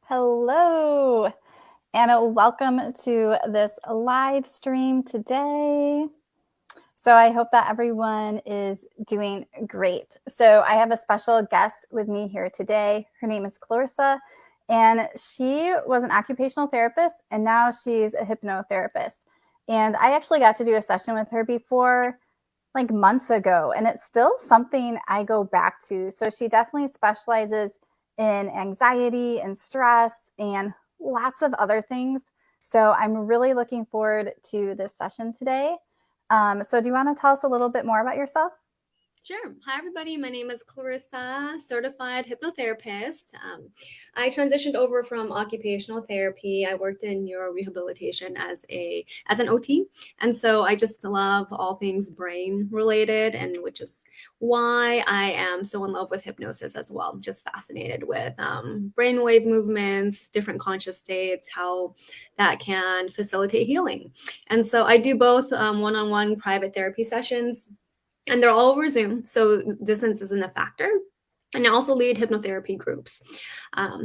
Hello, and welcome to this live stream today. So, I hope that everyone is doing great. So, I have a special guest with me here today. Her name is Clarissa, and she was an occupational therapist, and now she's a hypnotherapist. And I actually got to do a session with her before, like months ago, and it's still something I go back to. So she definitely specializes in anxiety and stress and lots of other things. So I'm really looking forward to this session today. So do you want to tell us a little bit more about yourself? Sure. Hi, everybody. My name is Clarissa, certified hypnotherapist. I transitioned over from occupational therapy. I worked in neurorehabilitation as an OT, and so I just love all things brain related, and which is why I am so in love with hypnosis as well. Just fascinated with brainwave movements, different conscious states, how that can facilitate healing. And so I do both one-on-one private therapy sessions, and they're all over Zoom, so distance isn't a factor. And I also lead hypnotherapy groups.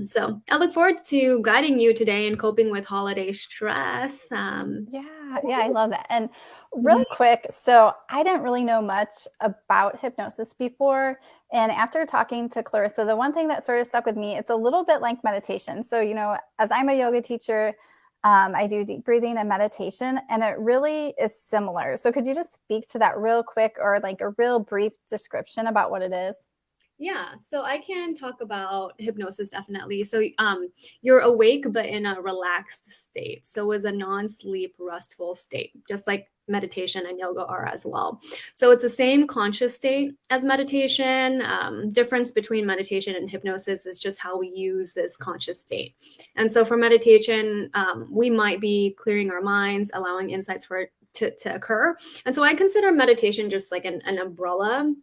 So I look forward to guiding you today in coping with holiday stress. Yeah, I love that. And real quick, so I didn't really know much about hypnosis before. And after talking to Clarissa, the one thing that sort of stuck with me, it's a little bit like meditation. So, as I'm a yoga teacher, I do deep breathing and meditation, and it really is similar. So, could you just speak to that real quick or like a real brief description about what it is? Yeah, so I can talk about hypnosis definitely. So you're awake but in a relaxed state. So it's a non-sleep, restful state, just like meditation and yoga are as well. So it's the same conscious state as meditation. Difference between meditation and hypnosis is just how we use this conscious state. And so for meditation, we might be clearing our minds, allowing insights for it to occur. And so I consider meditation just like an umbrella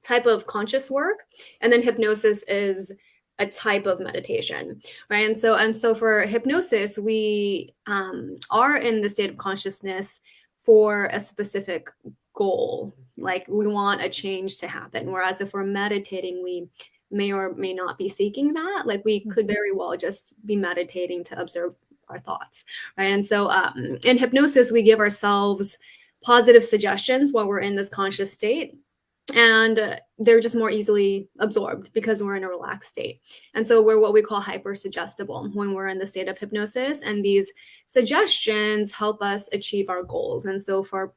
type of conscious work, and then hypnosis is a type of meditation, right? And so for hypnosis, we are in the state of consciousness for a specific goal, like we want a change to happen, whereas if we're meditating, we may or may not be seeking that. Like we could very well just be meditating to observe our thoughts, right? And so in hypnosis, we give ourselves positive suggestions while we're in this conscious state, and they're just more easily absorbed because we're in a relaxed state. And so we're what we call hyper suggestible when we're in the state of hypnosis, and these suggestions help us achieve our goals. And so for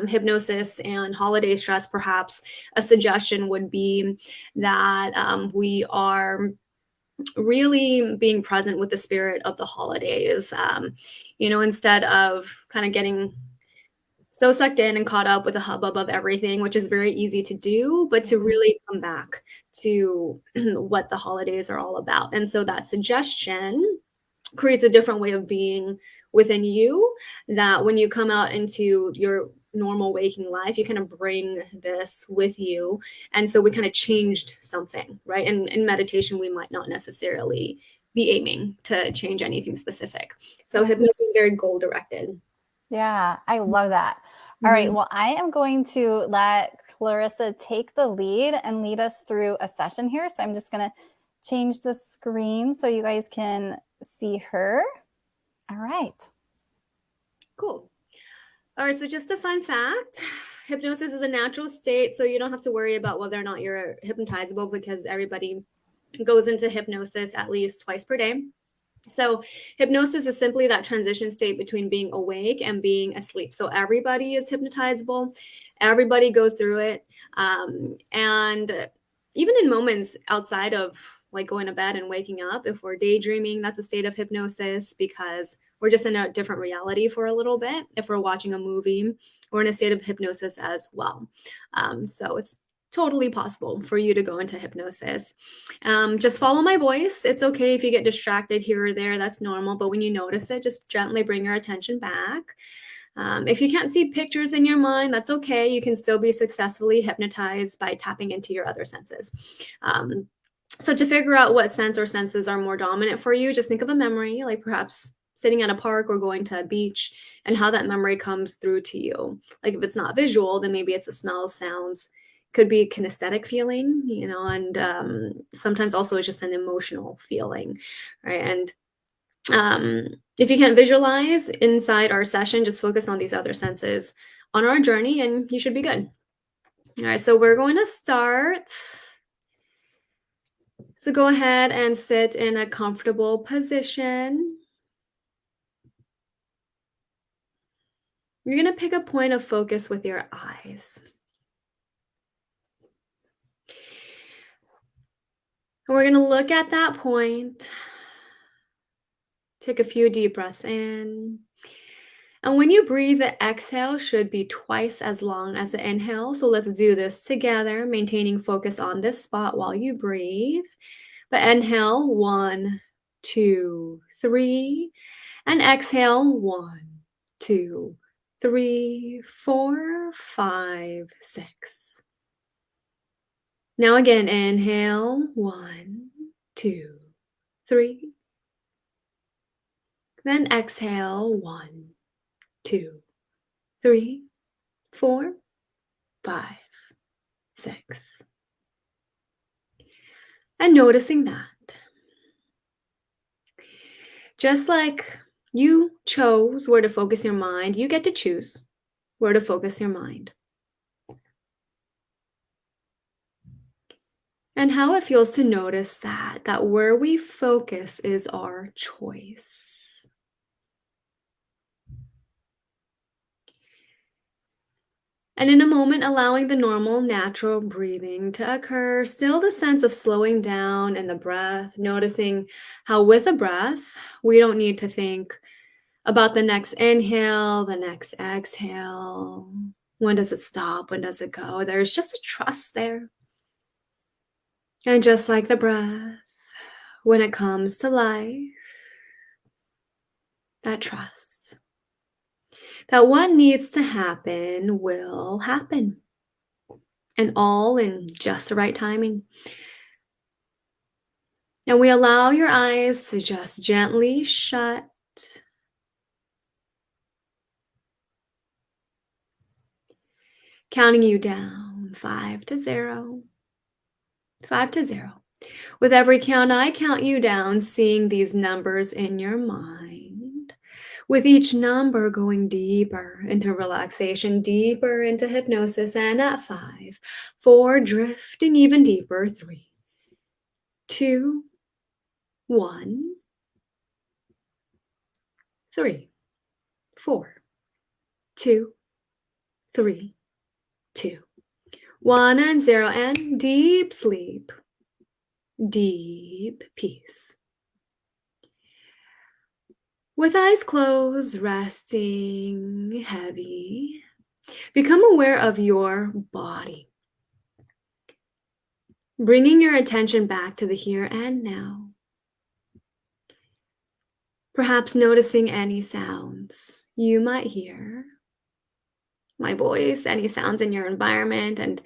hypnosis and holiday stress, perhaps a suggestion would be that we are really being present with the spirit of the holidays, instead of kind of getting so sucked in and caught up with the hubbub of everything, which is very easy to do, but to really come back to what the holidays are all about. And so that suggestion creates a different way of being within you, that when you come out into your normal waking life, you kind of bring this with you. And so we kind of changed something, right? And in meditation, we might not necessarily be aiming to change anything specific. So hypnosis is very goal directed. Yeah, I love that. All right, Mhm. well, I am going to let Clarissa take the lead and lead us through a session here. So I'm just going to change the screen so you guys can see her. All right. Cool. All right, so just a fun fact, hypnosis is a natural state, so you don't have to worry about whether or not you're hypnotizable, because everybody goes into hypnosis at least twice per day. So hypnosis is simply that transition state between being awake and being asleep. So everybody is hypnotizable. Everybody goes through it. And even in moments outside of like going to bed and waking up, if we're daydreaming, that's a state of hypnosis because we're just in a different reality for a little bit. If we're watching a movie, we're in a state of hypnosis as well. So it's totally possible for you to go into hypnosis. Just follow my voice. It's okay if you get distracted here or there. That's normal. But when you notice it, just gently bring your attention back. If you can't see pictures in your mind, that's okay. You can still be successfully hypnotized by tapping into your other senses. So to figure out what sense or senses are more dominant for you, just think of a memory, like perhaps sitting at a park or going to a beach, and how that memory comes through to you. Like if it's not visual, then maybe it's the smells, sounds, could be kinesthetic feeling, and sometimes also it's just an emotional feeling, right? And if you can't visualize inside our session, just focus on these other senses on our journey and you should be good. All right, so we're going to start. So go ahead and sit in a comfortable position. You're going to pick a point of focus with your eyes. And we're going to look at that point. Take a few deep breaths in. And when you breathe, the exhale should be twice as long as the inhale. So let's do this together, maintaining focus on this spot while you breathe. But inhale, 1, 2, 3. And exhale, 1, 2, 3, 4, 5, 6. Now again, inhale, 1, 2, 3. Then exhale, 1, 2, 3, 4, 5, 6. And noticing that. Just like you chose where to focus your mind, you get to choose where to focus your mind. And how it feels to notice that where we focus is our choice. And in a moment, allowing the normal, natural breathing to occur, still the sense of slowing down in the breath, noticing how with a breath, we don't need to think about the next inhale, the next exhale. When does it stop? When does it go? There's just a trust there. And just like the breath, when it comes to life, that trust that what needs to happen will happen, and all in just the right timing. And we allow your eyes to just gently shut. Counting you down 5 to 0. 5 to 0. With every count, I count you down, seeing these numbers in your mind. With each number going deeper into relaxation, deeper into hypnosis, and at 5, 4, drifting even deeper, 3, 2, 1, 3, 4, 2, 3, 2, 1, and 0, and deep sleep, deep peace. With eyes closed, resting heavy, become aware of your body. Bringing your attention back to the here and now. Perhaps noticing any sounds you might hear. My voice, any sounds in your environment, and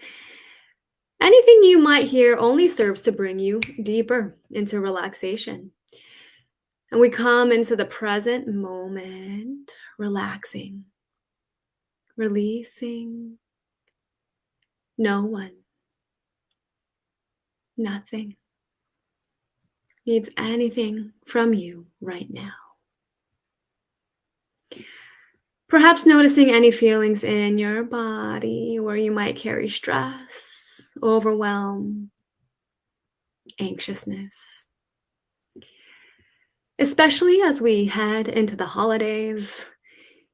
anything you might hear only serves to bring you deeper into relaxation. And we come into the present moment, relaxing, releasing. No one, nothing needs anything from you right now. Perhaps noticing any feelings in your body where you might carry stress, overwhelm, anxiousness. Especially as we head into the holidays.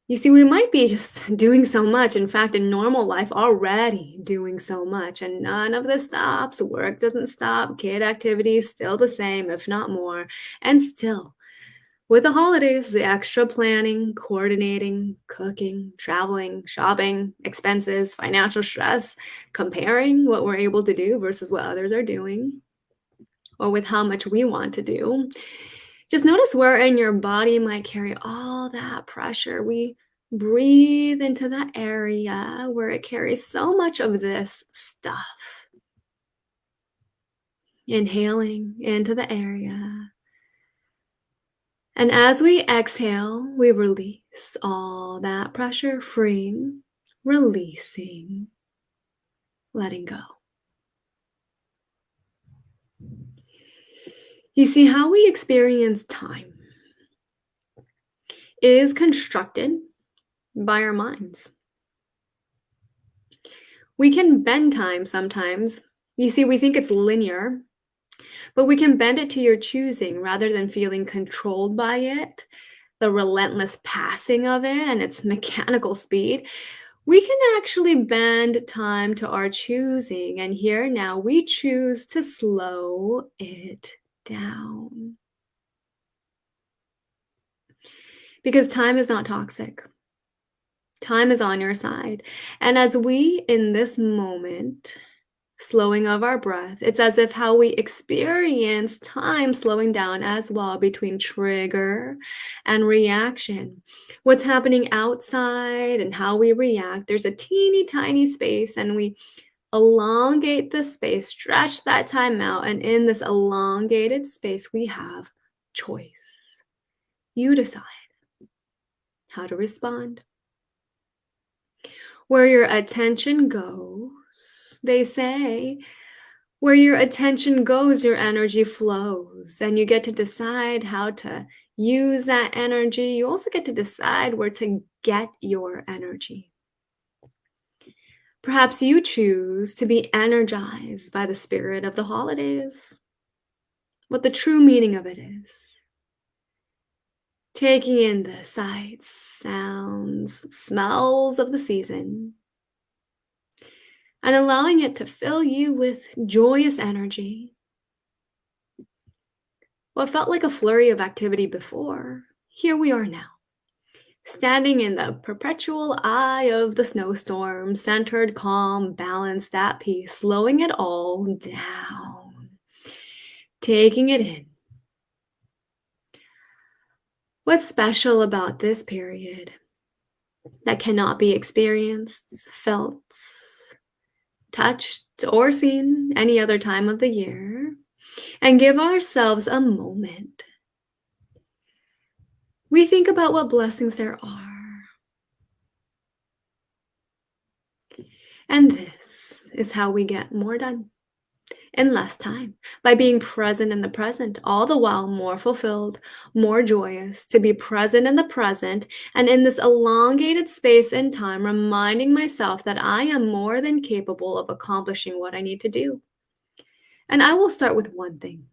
You see, we might be just doing so much. In fact, in normal life, already doing so much, and none of this stops. Work doesn't stop. Kid activities still the same, if not more. And still, with the holidays, the extra planning, coordinating, cooking, traveling, shopping, expenses, financial stress, comparing what we're able to do versus what others are doing, or with how much we want to do. Just notice where in your body might carry all that pressure. We breathe into that area where it carries so much of this stuff. Inhaling into the area. And as we exhale, we release all that pressure, freeing, releasing, letting go. You see, how we experience time is constructed by our minds. We can bend time sometimes. You see, we think it's linear, but we can bend it to your choosing rather than feeling controlled by it, the relentless passing of it and its mechanical speed. We can actually bend time to our choosing, and here now we choose to slow it down. Because time is not toxic. Time is on your side. And as we, in this moment, slowing of our breath, it's as if how we experience time slowing down as well between trigger and reaction. What's happening outside and how we react, there's a teeny tiny space, and we elongate the space, stretch that time out. And in this elongated space, we have choice. You decide how to respond. Where your attention goes, they say, where your attention goes, your energy flows, and you get to decide how to use that energy. You also get to decide where to get your energy. Perhaps you choose to be energized by the spirit of the holidays, what the true meaning of it is. Taking in the sights, sounds, smells of the season, and allowing it to fill you with joyous energy. What felt like a flurry of activity before, here we are now, standing in the perpetual eye of the snowstorm, centered, calm, balanced, at peace, slowing it all down, taking it in. What's special about this period that cannot be experienced, felt, touched, or seen any other time of the year, and give ourselves a moment. We think about what blessings there are. And this is how we get more done in less time, by being present in the present, all the while more fulfilled, more joyous, to be present in the present, and in this elongated space and time, reminding myself that I am more than capable of accomplishing what I need to do. And I will start with one thing,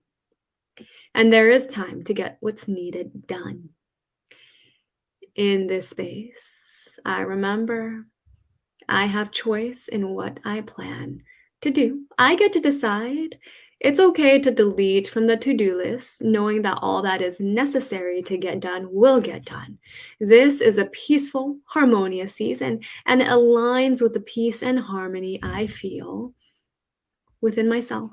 and there is time to get what's needed done. In this space, I remember I have choice in what I plan to do. I get to decide. It's okay to delete from the to-do list, knowing that all that is necessary to get done will get done. This is a peaceful, harmonious season, and it aligns with the peace and harmony I feel within myself.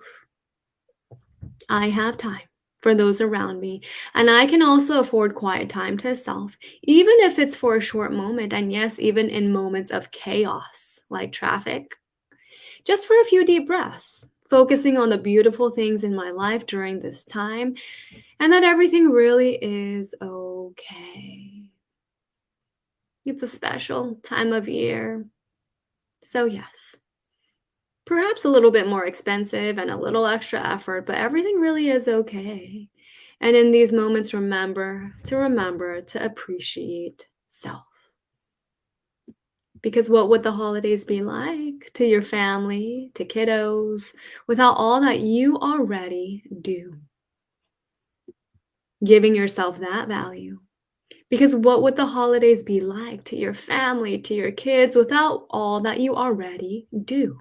I have time for those around me, and I can also afford quiet time to self, even if it's for a short moment, and yes, even in moments of chaos like traffic. Just for a few deep breaths, focusing on the beautiful things in my life during this time, and that everything really is okay. It's a special time of year. So yes, perhaps a little bit more expensive and a little extra effort, but everything really is okay. And in these moments, remember to appreciate self. Because what would the holidays be like to your family, to kiddos, without all that you already do? Giving yourself that value. Because what would the holidays be like to your family, to your kids, without all that you already do?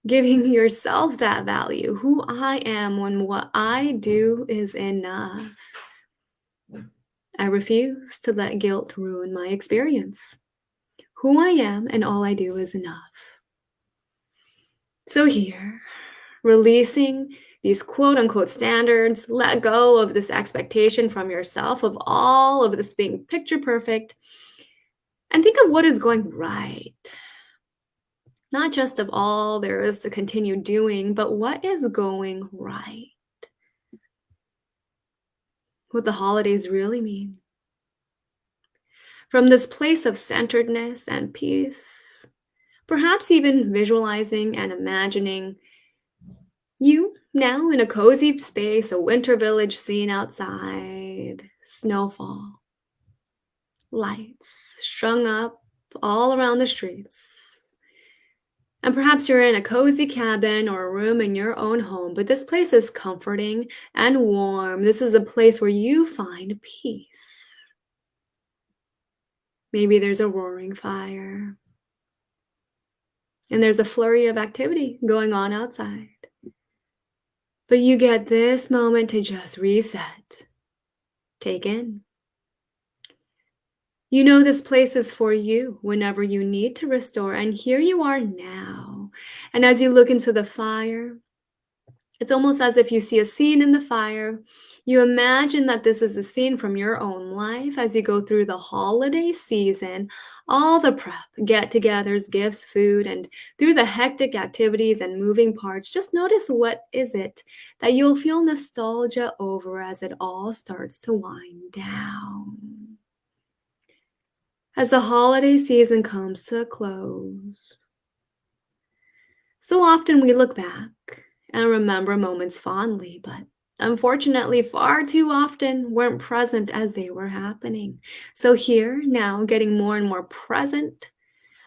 Giving yourself that value, who I am when what I do is enough. I refuse to let guilt ruin my experience. Who I am and all I do is enough. So here, releasing these quote unquote standards, let go of this expectation from yourself of all of this being picture perfect, and think of what is going right. Not just of all there is to continue doing, but what is going right. What the holidays really mean. From this place of centeredness and peace, Perhaps even visualizing and imagining you now in a cozy space, a winter village scene outside, snowfall, lights strung up all around the streets. And perhaps you're in a cozy cabin or a room in your own home, but this place is comforting and warm. This is a place where you find peace. Maybe there's a roaring fire and there's a flurry of activity going on outside. But you get this moment to just reset, take in. You know this place is for you whenever you need to restore, and here you are now. And as you look into the fire, it's almost as if you see a scene in the fire. You imagine that this is a scene from your own life as you go through the holiday season, all the prep, get togethers, gifts, food, and through the hectic activities and moving parts. Just notice what is it that you'll feel nostalgia over as it all starts to wind down. As the holiday season comes to a close, so often we look back and remember moments fondly, but unfortunately, far too often weren't present as they were happening. So, here, now, getting more and more present,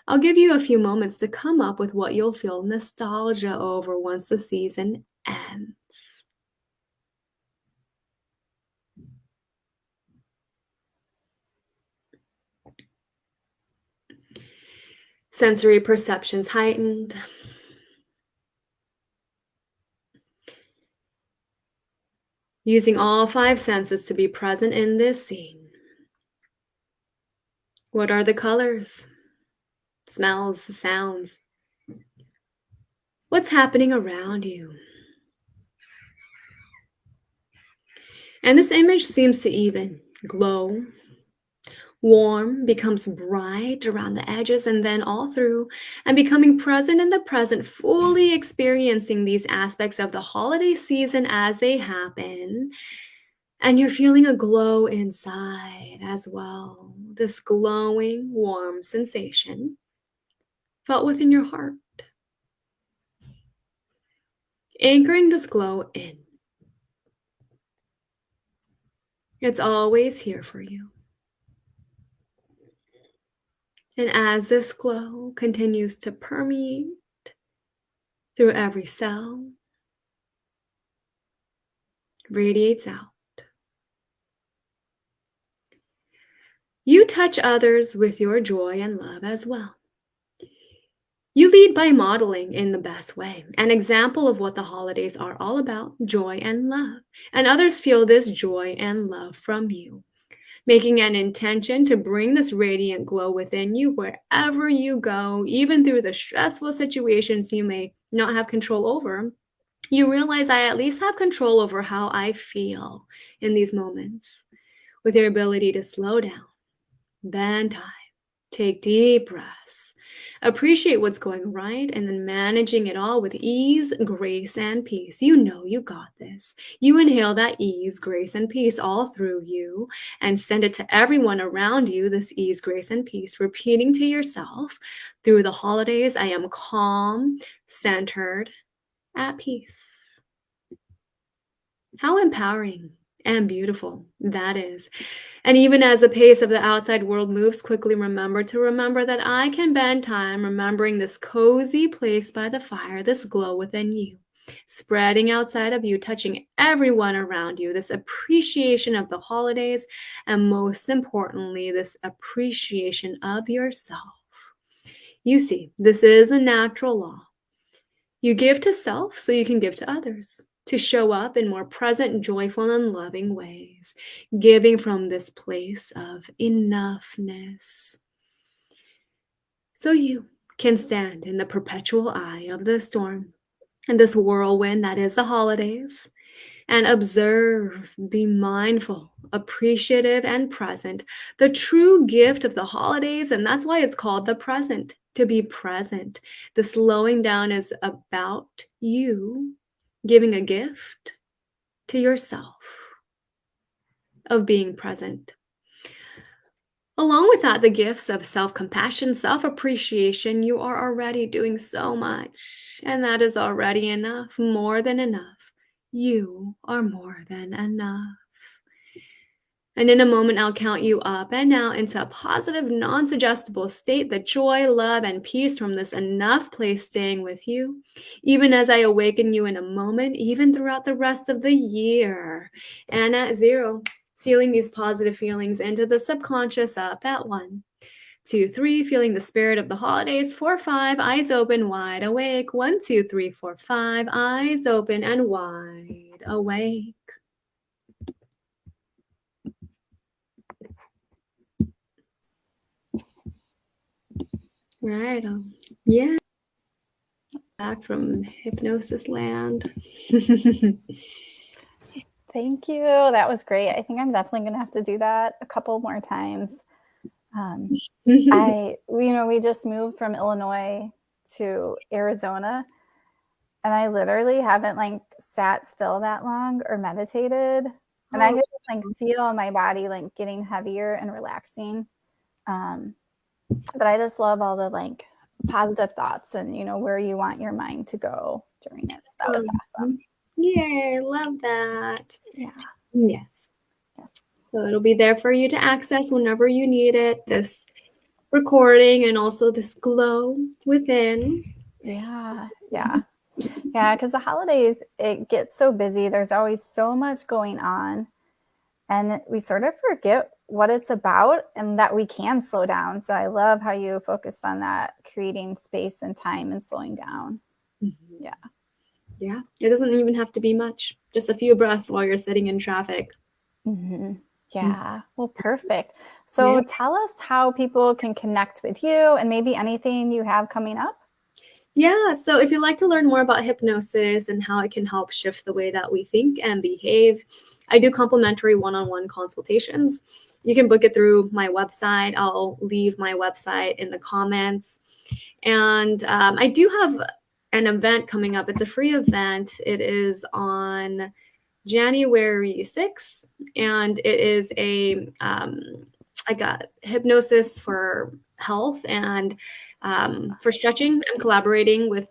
I'll give you a few moments to come up with what you'll feel nostalgia over once the season ends. Sensory perceptions heightened. Using all five senses to be present in this scene. What are the colors, smells, sounds? What's happening around you? And this image seems to even glow, warm, becomes bright around the edges and then all through, and becoming present in the present, fully experiencing these aspects of the holiday season as they happen. And you're feeling a glow inside as well. This glowing, warm sensation felt within your heart. Anchoring this glow in. It's always here for you. And as this glow continues to permeate through every cell, radiates out. You touch others with your joy and love as well. You lead by modeling in the best way, an example of what the holidays are all about, joy and love. And others feel this joy and love from you, making an intention to bring this radiant glow within you wherever you go, even through the stressful situations you may not have control over. You realize I at least have control over how I feel in these moments, with your ability to slow down, bend time, take deep breaths, appreciate what's going right, and then managing it all with ease, grace, and peace. You know you got this. You inhale that ease, grace, and peace all through you and send it to everyone around you, this ease, grace, and peace, repeating to yourself through the holidays, I am calm, centered, at peace. How empowering and beautiful that is. And even as the pace of the outside world moves quickly, remember that I can bend time, remembering this cozy place by the fire, this glow within you, spreading outside of you, touching everyone around you, this appreciation of the holidays, and most importantly, this appreciation of yourself. You see, this is a natural law. You give to self so you can give to others, to show up in more present, joyful, and loving ways, giving from this place of enoughness. So you can stand in the perpetual eye of the storm and this whirlwind that is the holidays, and observe, be mindful, appreciative, and present. The true gift of the holidays, and that's why it's called the present, to be present. The slowing down is about you giving a gift to yourself of being present. Along with that, the gifts of self-compassion, self-appreciation, you are already doing so much, and that is already enough, more than enough. You are more than enough. And in a moment, I'll count you up and out into a positive, non-suggestible state, the joy, love, and peace from this enough place staying with you, even as I awaken you in a moment, even throughout the rest of the year. And at 0, sealing these positive feelings into the subconscious up at 1, 2, 3, feeling the spirit of the holidays. 4, 5, eyes open, wide awake. 1, 2, 3, 4, 5, eyes open and wide awake. Right. Yeah. Back from hypnosis land. Thank you. That was great. I think I'm definitely going to have to do that a couple more times. We just moved from Illinois to Arizona, and I literally haven't like sat still that long or meditated. And I could just like feel my body like getting heavier and relaxing. But I just love all the like positive thoughts and where you want your mind to go during it. So that was awesome. Yay, love that. Yeah. Yes. So it'll be there for you to access whenever you need it. This recording and also this glow within. Yeah. Because the holidays, it gets so busy. There's always so much going on, and we sort of forget what it's about and that we can slow down. So I love how you focused on that, creating space and time and slowing down. Mm-hmm. Yeah. It doesn't even have to be much. Just a few breaths while you're sitting in traffic. Mm-hmm. Yeah. Well, perfect. So tell us how people can connect with you and maybe anything you have coming up. Yeah, so if you'd like to learn more about hypnosis and how it can help shift the way that we think and behave, I do complimentary one-on-one consultations. You can book it through my website. I'll leave my website in the comments. And I do have an event coming up. It's a free event. It is on January 6th, and it is like a hypnosis for health and for stretching. I'm collaborating with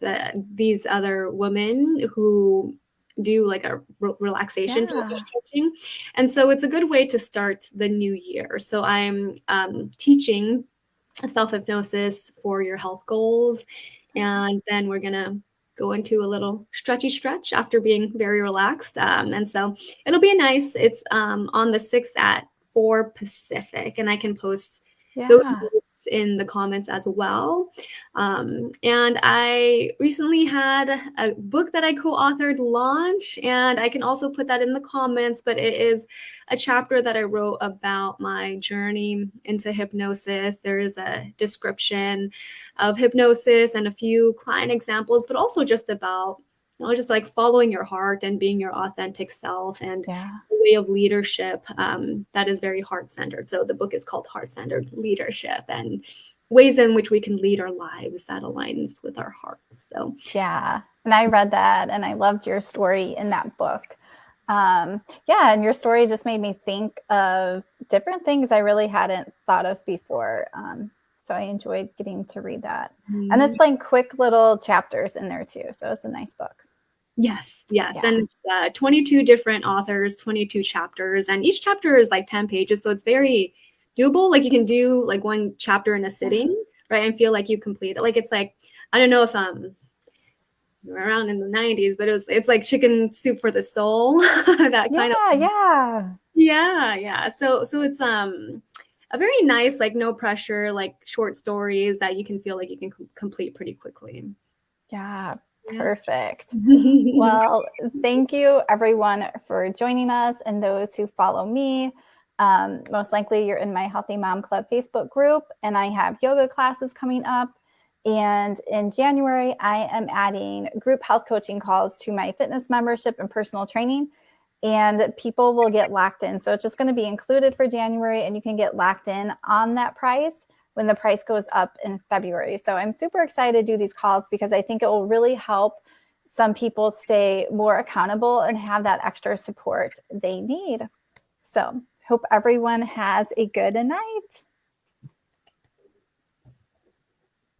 these other women who do like a relaxation type of stretching. And so it's a good way to start the new year. So I'm teaching self-hypnosis for your health goals. And then we're going to go into a little stretchy stretch after being very relaxed. And so it'll be it's on the 6th at 4 Pacific, and I can post those in the comments as well. And I recently had a book that I co-authored launch, and I can also put that in the comments, but it is a chapter that I wrote about my journey into hypnosis. There is a description of hypnosis and a few client examples, but also just about just like following your heart and being your authentic self and a way of leadership that is very heart-centered. So the book is called Heart-Centered Leadership, and ways in which we can lead our lives that aligns with our hearts. So and I read that and I loved your story in that book. And your story just made me think of different things I really hadn't thought of before. So I enjoyed getting to read that. And it's like quick little chapters in there too. So it's a nice book. Yes. And it's 22 different authors, 22 chapters, and each chapter is like 10 pages. So it's very doable. Like you can do like one chapter in a sitting, right? And feel like you complete it. Like it's like, I don't know if around in the 90s, but it's like Chicken Soup for the Soul. That kind of yeah. So it's a very nice, like no pressure, like short stories that you can feel like you can complete pretty quickly. Perfect. Well, thank you everyone for joining us, and those who follow me. Most likely you're in my Healthy Mom Club Facebook group, and I have yoga classes coming up. And in January, I am adding group health coaching calls to my fitness membership and personal training, and people will get locked in. So it's just going to be included for January, and you can get locked in on that price when the price goes up in February. So I'm super excited to do these calls because I think it will really help some people stay more accountable and have that extra support they need. So hope everyone has a good night.